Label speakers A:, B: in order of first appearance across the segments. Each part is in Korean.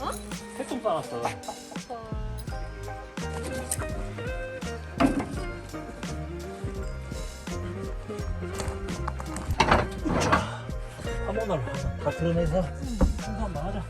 A: 어?
B: 새콤 싸놨어. 한 번으로 다 드러내서 청소 한번 하자.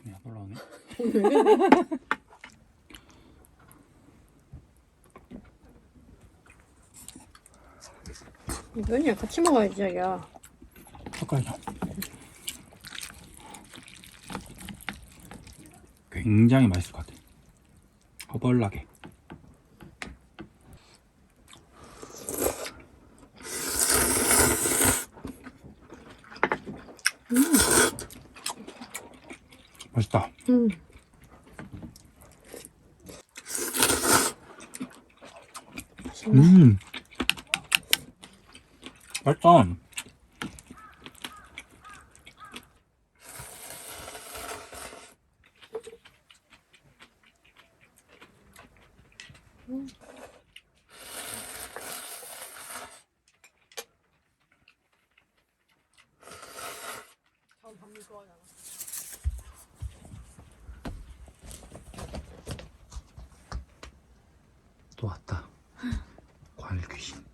B: 안 올라오네.
A: 면이랑 같이 먹어야지, 자기야.
B: 젓갈이죠. 굉장히 맛있을 것 같아. 허벌나게. 맛있다. 맛있다. 또 왔다. 과일 귀신.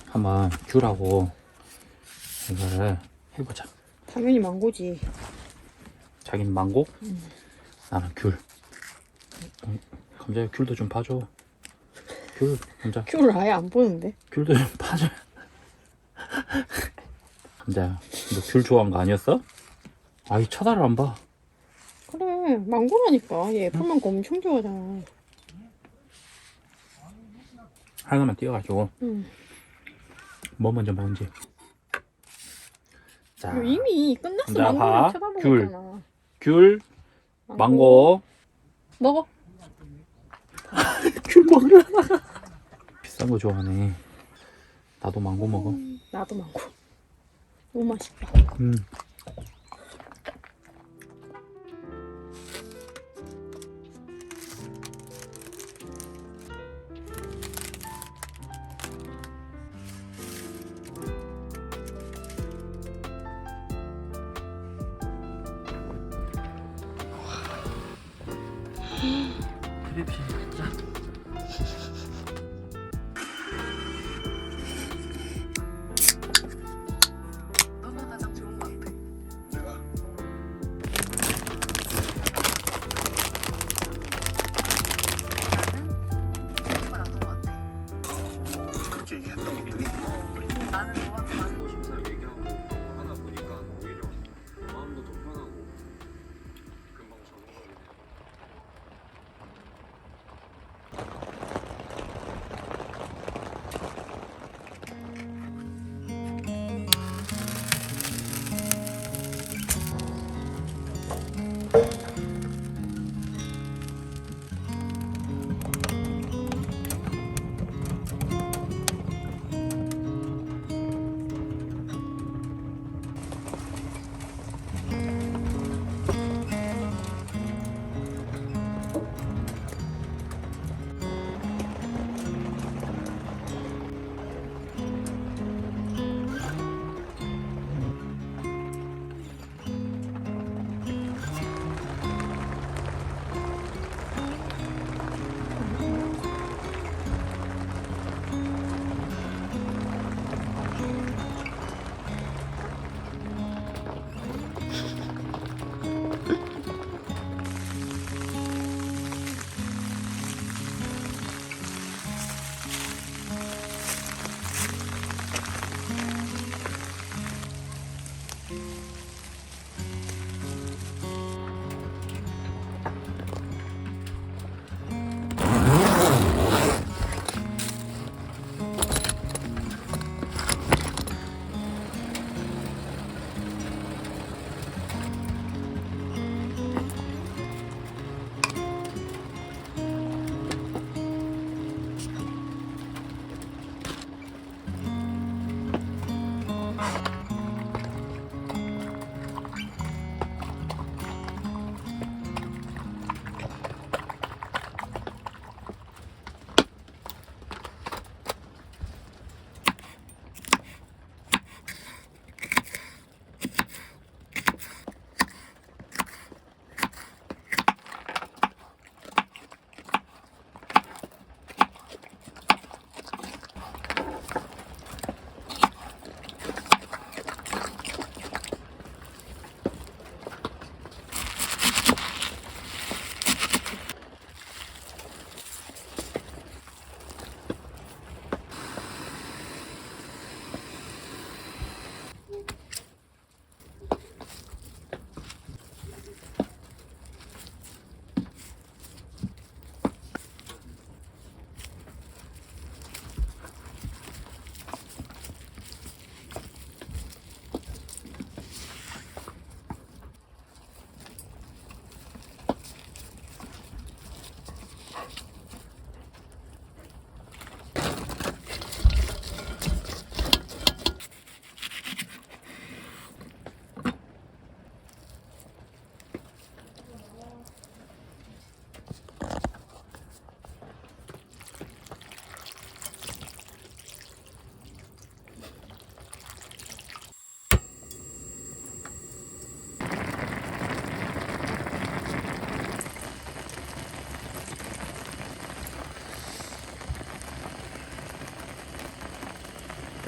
B: 한번 귤하고 이거를 해보자.
A: 당연히 망고지.
B: 자기는 망고, 나는 귤. 감자야 귤도 좀 봐줘. 귤, 감자.
A: 큐를 아예 안 보는데.
B: 귤도 좀 봐줘. 감자야, 너 귤 좋아한 거 아니었어? 아이 쳐다를 안 봐.
A: 그래, 망고라니까. 얘 애플 망고 엄청 좋아하잖아.
B: 하나만 띄워가지고
A: 응.
B: 뭐 먼저 먹은지. 자,
A: 이미 끝났어.
B: 감자,
A: 망고를
B: 밥,
A: 쳐다보고 있잖아.
B: 귤, 망고.
A: 먹어.
B: 귤 먹으라. 비싼 거 좋아하네. 나도 망고 먹어.
A: 나도 망고. 너무 맛있다.
B: 크랩이 진짜.
A: 너가 가장 좋은 것 같아. 나는 이거 낫던 것 같아.
C: 그렇게 얘기했던 것들이
A: 나는 너한테 맞는 거
D: 잘 얘기하고 하다 보니까 오히려 마음도 더 편하고 금방 적응하게 돼요.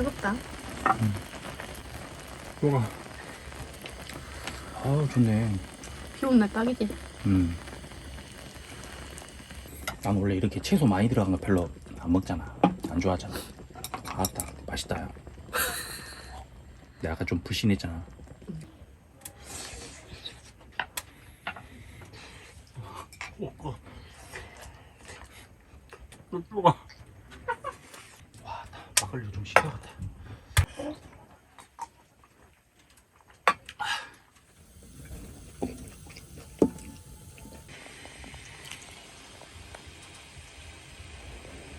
A: 새롭다.
B: 뭐가? 아 좋네.
A: 비 오는 날 딱이지.
B: 난 원래 이렇게 채소 많이 들어간 거 별로 안 먹잖아. 안 좋아하잖아. 아따 맛있다 야. 내가 아까 좀 불신했잖아. 와, 나 막걸리 좀 시켜야겠다.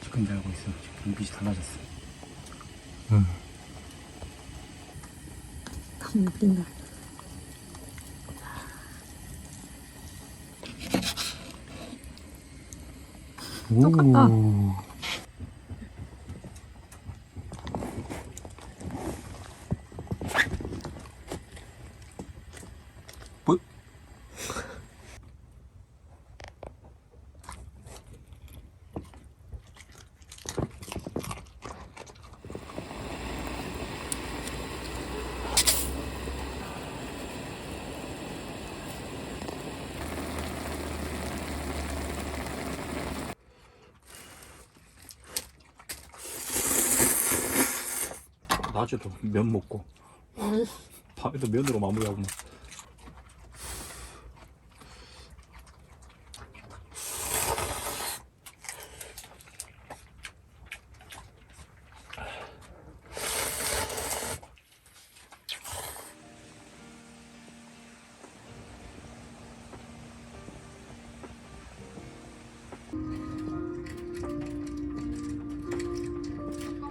B: 지금 알고 있어. 지금 눈빛이 달라졌어.
A: 너무 웃긴다. 똑같다.
B: 뭐? 낮에도 면 먹고 밤에도 면으로 마무리하고 막.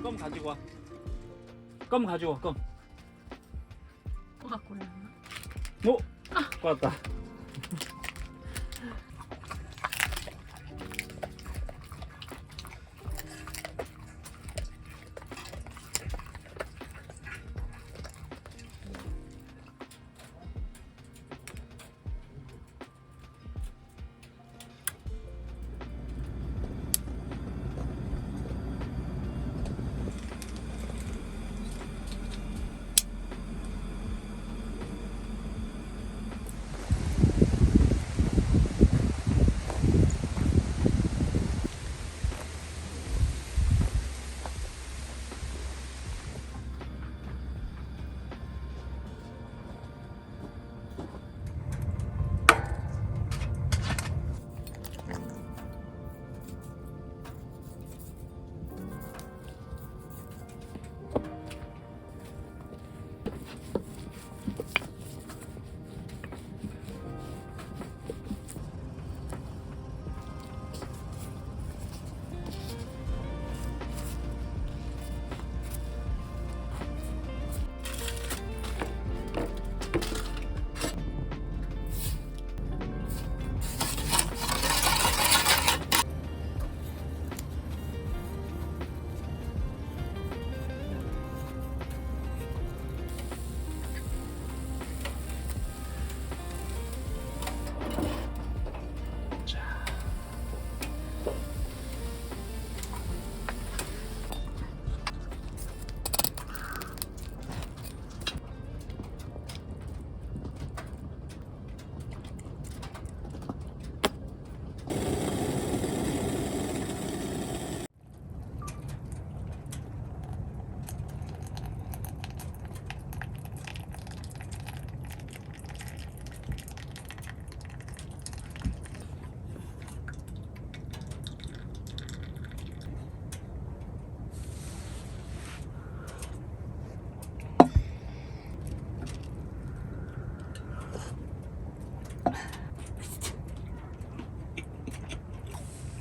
B: 껌 가지고 와. 껌 가지고 와. 껌.
A: 갖고 있나?
B: 오! 왔다.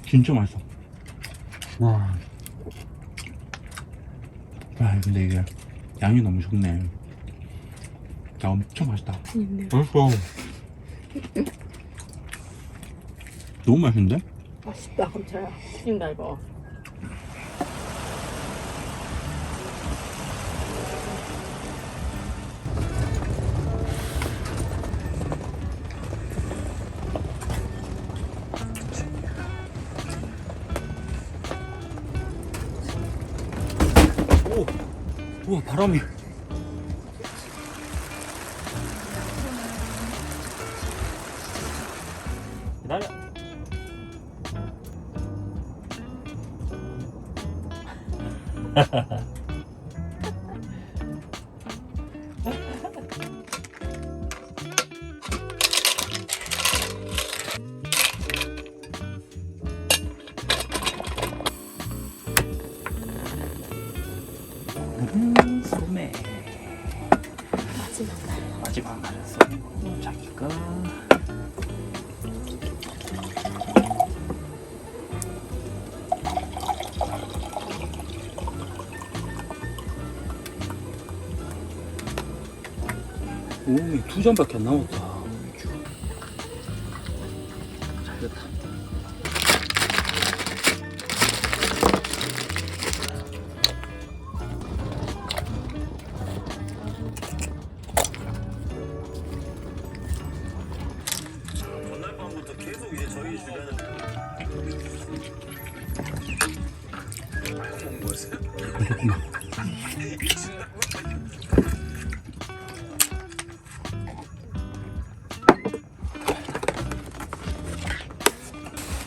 B: 진짜 맛있어. 와. 아, 근데 이게 양이 너무 적네. 야, 엄청 맛있다. 맛있어. 너무 맛있는데?
A: 맛있다, 감자야. 튀긴다, 이거.
B: 오! 우와 바람이. 기다려. 소매
A: 마지막 날.
B: 마지막 날이었어. 자기가 오, 2잔밖에 안 남았다. 잘 됐다.
D: 전날 밤부터 계속 이제 저희 주변을 먹은 거였어요?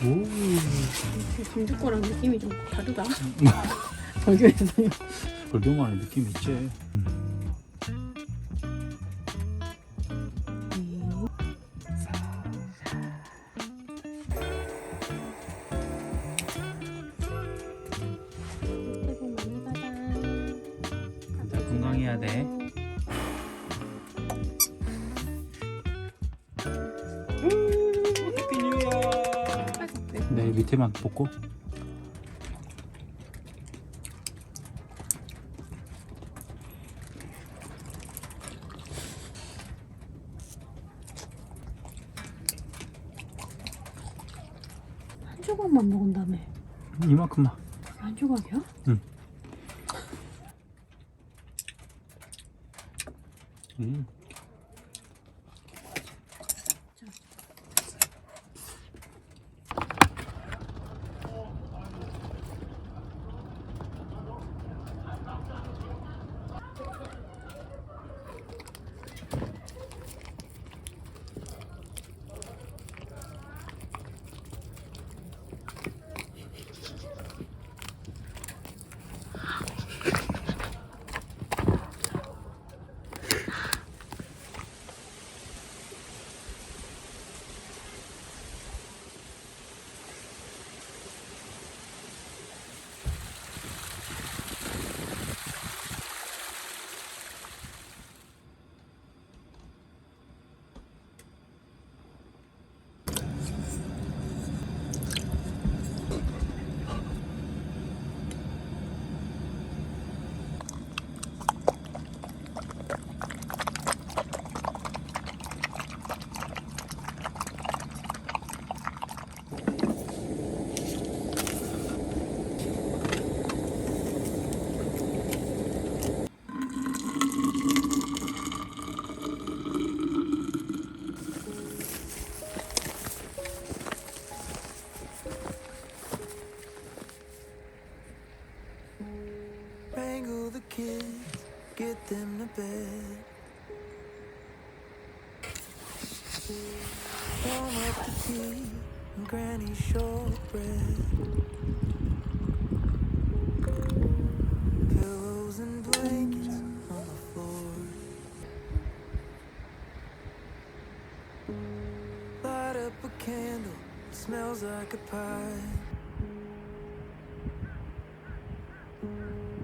B: 오,
A: 감주 거랑 느낌이 좀 다르다. 벌교에서요.
B: 불경만의 느낌이 있지.
A: 새해 복 많이 받아.
B: 건강해야 돼. 해피 뉴 이어. 네, 밑에만 뽑고.
A: 한 조각만 먹은 다음에
B: 이만큼만.
A: 한 조각이야?
B: 응. 음.
C: Wrangle the kids, get them to bed. Warm up the tea and Granny's shortbread. Pillows and blankets on the floor. Light up a candle, it smells like a pie.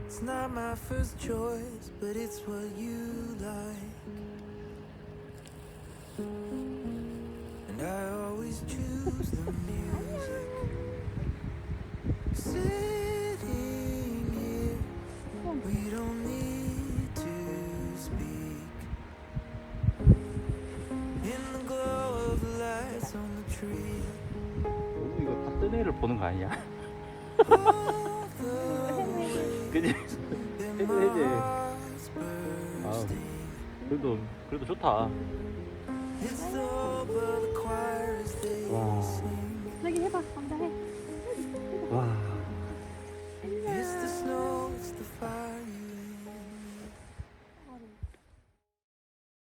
C: It's not my first choice, but it's what you like. And I always choose the music. Sitting here, we don't need to speak. In the glow of the lights on the tree.
B: 이거 다 뜬 애를 보는 거 아니야?
C: All the way
B: 그지?
C: that
B: 해줘,
C: my
B: 해줘.
C: heart's bursting.
B: 그래도 좋다.
C: It's the but the choir as they
B: Wow.
C: sing.